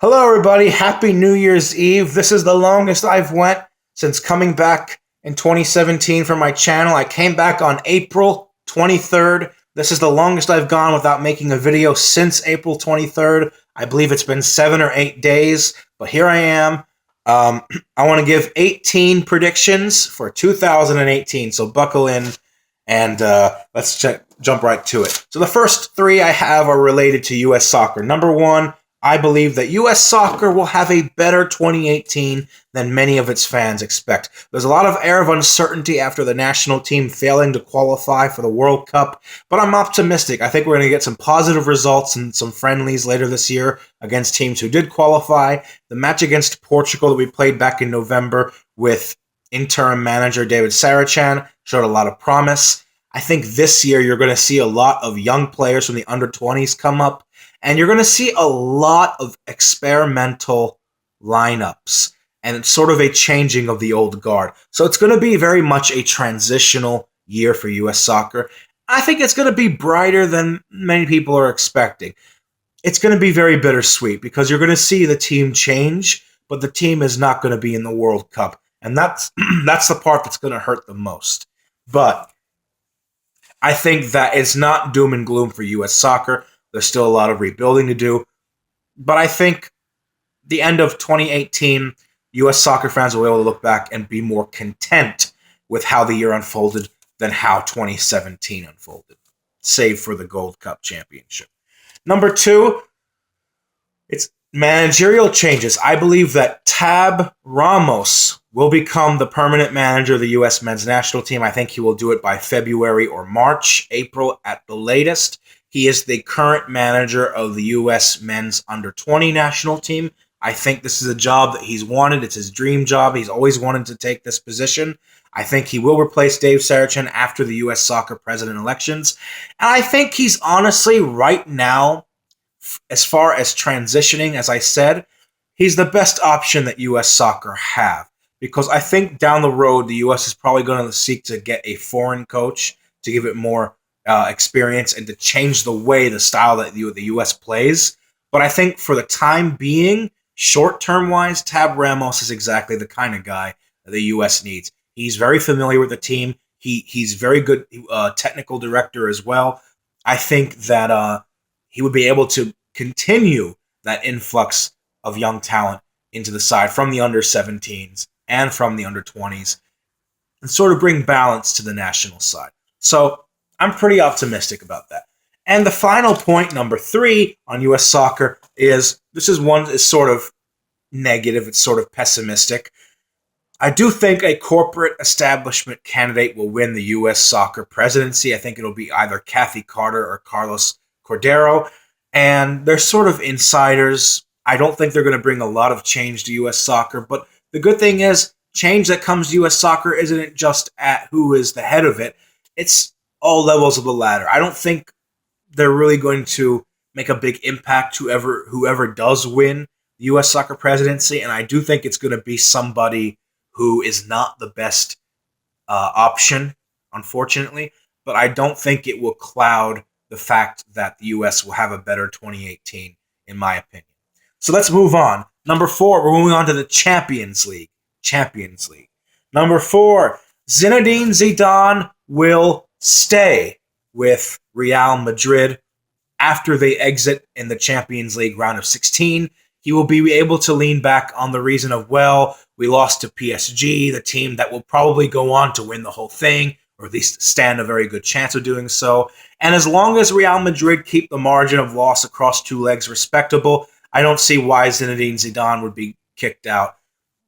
Hello, everybody. Happy New Year's Eve. This is the longest I've went since coming back in 2017 for my channel. I came back on April 23rd. This is the longest I've gone without making a video since April 23rd. I believe it's been 7 or 8 days, but here I am. I want to give 18 predictions for 2018, so buckle in and jump right to it. So the first three I have are related to U.S. soccer. Number one, I believe that U.S. soccer will have a better 2018 than many of its fans expect. There's a lot of air of uncertainty after the national team failing to qualify for the World Cup, but I'm optimistic. I think we're going to get some positive results and some friendlies later this year against teams who did qualify. The match against Portugal that we played back in November with interim manager David Sarachan showed a lot of promise. I think this year you're going to see a lot of young players from the under-20s come up, and you're going to see a lot of experimental lineups and sort of a changing of the old guard. So it's going to be very much a transitional year for U.S. soccer. I think it's going to be brighter than many people are expecting. It's going to be very bittersweet because you're going to see the team change, but the team is not going to be in the World Cup. And that's the part that's going to hurt the most. But I think that it's not doom and gloom for U.S. soccer. There's still a lot of rebuilding to do. But I think the end of 2018, U.S. soccer fans will be able to look back and be more content with how the year unfolded than how 2017 unfolded, save for the Gold Cup championship. Number two, it's managerial changes. I believe that Tab Ramos will become the permanent manager of the U.S. men's national team. I think he will do it by February or March, April at the latest. He is the current manager of the U.S. men's under-20 national team. I think this is a job that he's wanted. It's his dream job. He's always wanted to take this position. I think he will replace Dave Sarachan after the U.S. soccer president elections. And I think he's honestly, right now, as far as transitioning, as I said, he's the best option that U.S. soccer have. Because I think down the road, the U.S. is probably going to seek to get a foreign coach to give it more experience and to change the way, the style that the U.S. plays. But I think for the time being, short-term wise, Tab Ramos is exactly the kind of guy that the U.S. needs. He's very familiar with the team. He's very good technical director as well. I think that he would be able to continue that influx of young talent into the side from the under-17s and from the under-20s and sort of bring balance to the national side. So I'm pretty optimistic about that. And the final point, number three, on U.S. soccer is, this is one that is sort of negative, it's sort of pessimistic. I do think a corporate establishment candidate will win the U.S. soccer presidency. I think it'll be either Kathy Carter or Carlos Cordero. And they're sort of insiders. I don't think they're going to bring a lot of change to U.S. soccer. But the good thing is, change that comes to U.S. soccer isn't just at who is the head of it. It's all levels of the ladder. I don't think they're really going to make a big impact to whoever does win the U.S. soccer presidency. And I do think it's going to be somebody who is not the best option, unfortunately. But I don't think it will cloud the fact that the U.S. will have a better 2018, in my opinion. So let's move on. Number four, we're moving on to the Champions League. Champions League. Number four, Zinedine Zidane will stay with Real Madrid after they exit in the Champions League round of 16. He will be able to lean back on the reason of, well, we lost to PSG, the team that will probably go on to win the whole thing, or at least stand a very good chance of doing so. And as long as Real Madrid keep the margin of loss across two legs respectable, I don't see why Zinedine Zidane would be kicked out,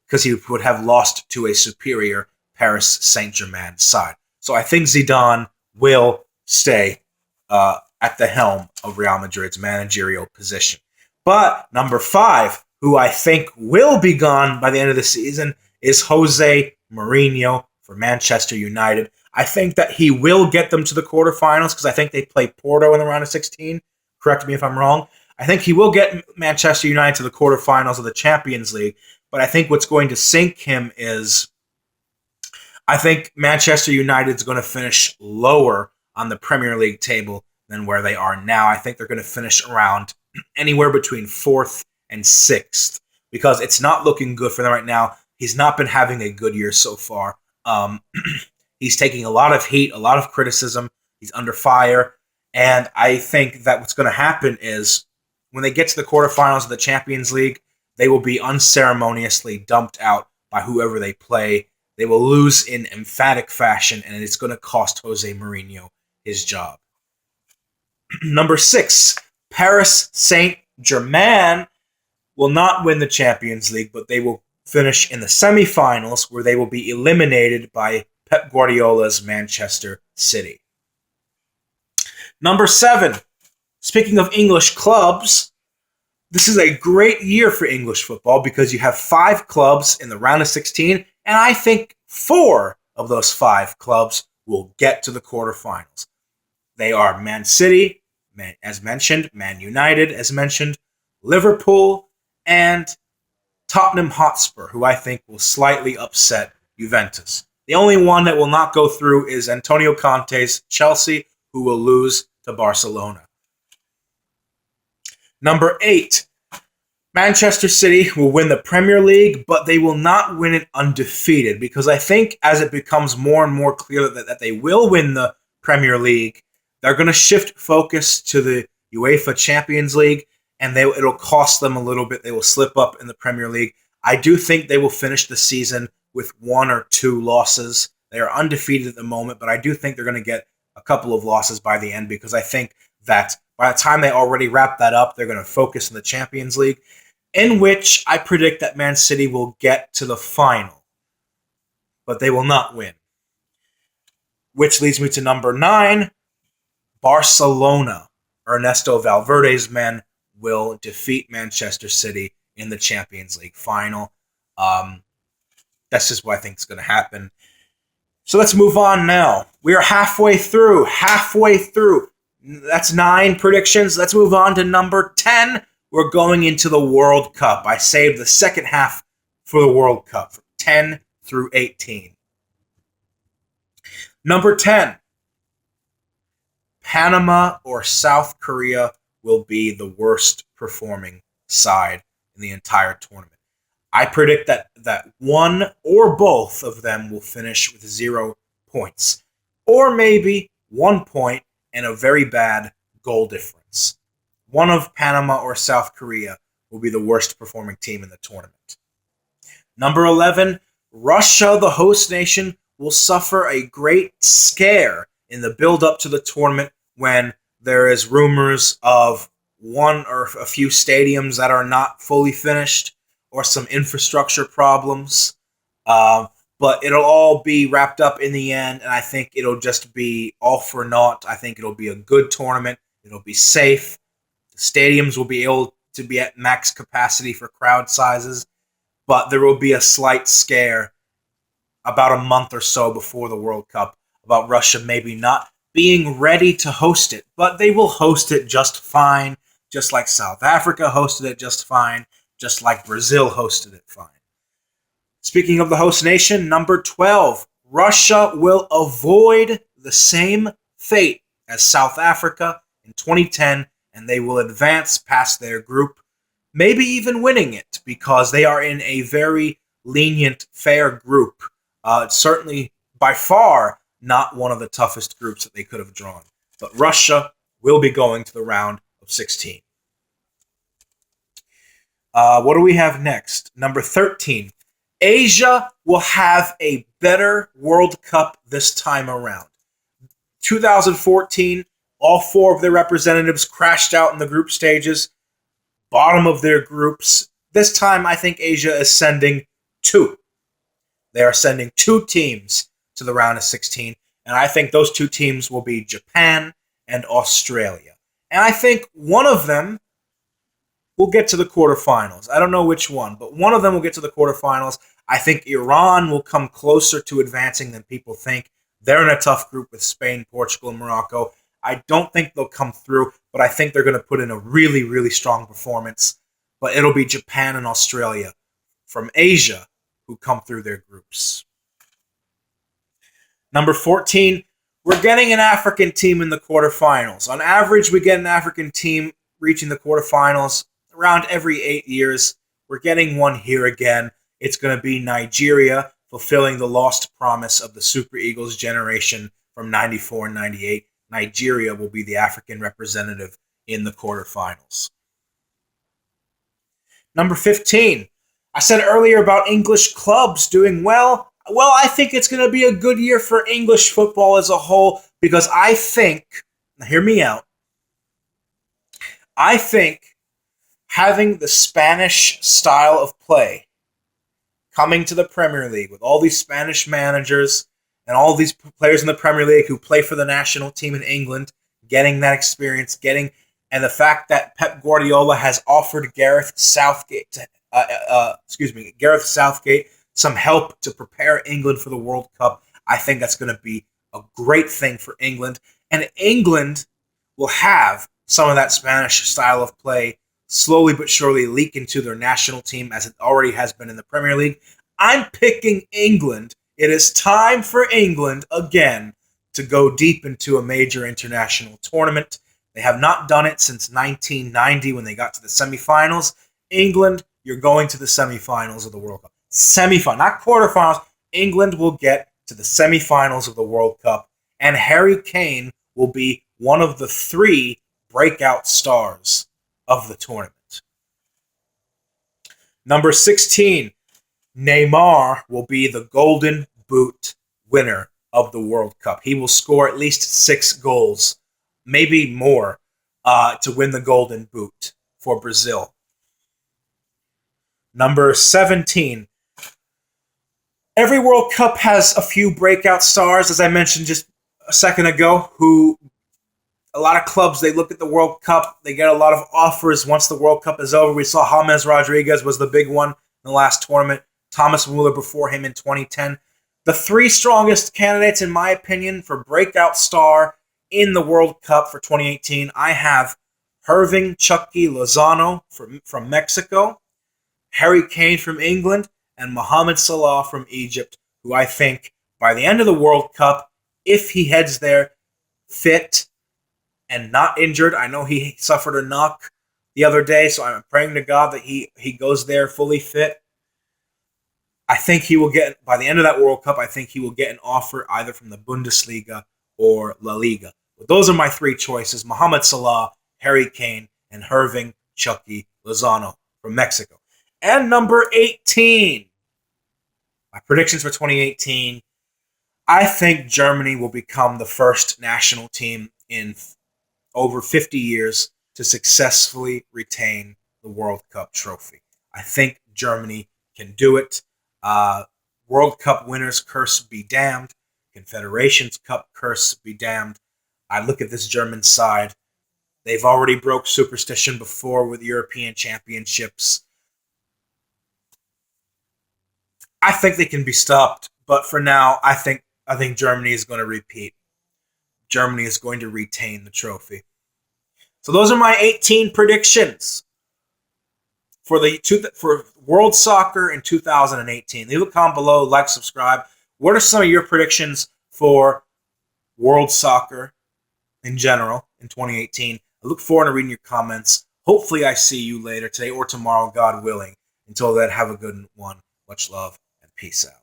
because he would have lost to a superior Paris Saint-Germain side. So I think Zidane will stay at the helm of Real Madrid's managerial position. But number five, who I think will be gone by the end of the season, is Jose Mourinho for Manchester United. I think that he will get them to the quarterfinals because I think they play Porto in the round of 16. Correct me if I'm wrong. I think he will get Manchester United to the quarterfinals of the Champions League. But I think what's going to sink him is, I think Manchester United is going to finish lower on the Premier League table than where they are now. I think they're going to finish around anywhere between 4th and 6th because it's not looking good for them right now. He's not been having a good year so far. He's taking a lot of heat, a lot of criticism. He's under fire. And I think that what's going to happen is when they get to the quarterfinals of the Champions League, they will be unceremoniously dumped out by whoever they play. They will lose in emphatic fashion, and it's going to cost Jose Mourinho his job. Number 6, Paris Saint-Germain will not win the Champions League, but they will finish in the semifinals where they will be eliminated by Pep Guardiola's Manchester City. Number 7, speaking of English clubs, this is a great year for English football because you have 5 clubs in the round of 16, and I think 4 of those 5 clubs will get to the quarterfinals. They are Man City, as mentioned, Man United, as mentioned, Liverpool, and Tottenham Hotspur, who I think will slightly upset Juventus. The only one that will not go through is Antonio Conte's Chelsea, who will lose to Barcelona. Number 8, Manchester City will win the Premier League, but they will not win it undefeated because I think as it becomes more and more clear that they will win the Premier League, they're going to shift focus to the UEFA Champions League, and it'll cost them a little bit. They will slip up in the Premier League. I do think they will finish the season with 1 or 2 losses. They are undefeated at the moment, but I do think they're going to get a couple of losses by the end because I think that by the time they already wrap that up, they're going to focus on the Champions League, in which I predict that Man City will get to the final, but they will not win. Which leads me to number 9, Barcelona. Ernesto Valverde's men will defeat Manchester City in the Champions League final. That's just what I think is going to happen. So let's move on now. We are halfway through. That's 9 predictions. Let's move on to number 10. We're going into the World Cup. I saved the second half for the World Cup, from 10 through 18. Number 10. Panama or South Korea will be the worst performing side in the entire tournament. I predict that one or both of them will finish with 0 points, or maybe 1 point and a very bad goal difference. One of Panama or South Korea will be the worst performing team in the tournament. Number 11, Russia, the host nation, will suffer a great scare in the build-up to the tournament when there is rumors of one or a few stadiums that are not fully finished or some infrastructure problems. But it'll all be wrapped up in the end, and I think it'll just be all for naught. I think it'll be a good tournament. It'll be safe. The stadiums will be able to be at max capacity for crowd sizes, but there will be a slight scare about a month or so before the World Cup about Russia maybe not being ready to host it, but they will host it just fine, just like South Africa hosted it just fine, just like Brazil hosted it fine. Speaking of the host nation, number 12, Russia will avoid the same fate as South Africa in 2010, and they will advance past their group, maybe even winning it, because they are in a very lenient, fair group. Certainly, by far, not one of the toughest groups that they could have drawn. But Russia will be going to the round of 16. What do we have next? Number 13. Asia will have a better World Cup this time around. 2014, all 4 of their representatives crashed out in the group stages, bottom of their groups. This time, I think Asia is sending 2. They are sending 2 teams to the round of 16, and I think those 2 teams will be Japan and Australia. And I think one of them will get to the quarterfinals. I don't know which one, but one of them will get to the quarterfinals. I think Iran will come closer to advancing than people think. They're in a tough group with Spain, Portugal, and Morocco. I don't think they'll come through, but I think they're going to put in a really, really strong performance. But it'll be Japan and Australia from Asia who come through their groups. Number 14, we're getting an African team in the quarterfinals. On average, we get an African team reaching the quarterfinals around every 8 years. We're getting one here again. It's going to be Nigeria, fulfilling the lost promise of the Super Eagles generation from 94 and 98. Nigeria will be the African representative in the quarterfinals. Number 15. I said earlier about English clubs doing well. Well, I think it's going to be a good year for English football as a whole because I think, hear me out, I think having the Spanish style of play coming to the Premier League with all these Spanish managers and all these players in the Premier League who play for the national team in England, getting that experience, and the fact that Pep Guardiola has offered Gareth Southgate some help to prepare England for the World Cup, I think that's going to be a great thing for England. And England will have some of that Spanish style of play slowly but surely leak into their national team as it already has been in the Premier League. I'm picking England. It is time for England again to go deep into a major international tournament. They have not done it since 1990 when they got to the semifinals. England, you're going to the semifinals of the World Cup. Semifinal, not quarterfinals. England will get to the semifinals of the World Cup, and Harry Kane will be one of the 3 breakout stars of the tournament. Number 16, Neymar will be the Golden Boot winner of the World Cup. He will score at least 6 goals, maybe more, to win the Golden Boot for Brazil. Number 17, every World Cup has a few breakout stars, as I mentioned just a second ago, who a lot of clubs, they look at the World Cup, they get a lot of offers once the World Cup is over. We saw James Rodriguez was the big one in the last tournament. Thomas Muller before him in 2010. The 3 strongest candidates, in my opinion, for breakout star in the World Cup for 2018, I have Irving Chucky Lozano from Mexico, Harry Kane from England, and Mohamed Salah from Egypt, who I think by the end of the World Cup, if he heads there fit and not injured, I know he suffered a knock the other day, so I'm praying to God that he goes there fully fit. I think he will get, by the end of that World Cup, I think he will get an offer either from the Bundesliga or La Liga. But those are my 3 choices: Mohamed Salah, Harry Kane, and Irving Chucky Lozano from Mexico. And number 18, my predictions for 2018, I think Germany will become the first national team in over 50 years to successfully retain the World Cup trophy. I think Germany can do it. World Cup winners, curse be damned. Confederations Cup, curse be damned. I look at this German side. They've already broke superstition before with European championships. I think they can be stopped, but for now, I think Germany is going to repeat. Germany is going to retain the trophy. So those are my 18 predictions for World Soccer in 2018. Leave a comment below, like, subscribe. What are some of your predictions for World Soccer in general in 2018? I look forward to reading your comments. Hopefully I see you later today or tomorrow, God willing. Until then, have a good one. Much love and peace out.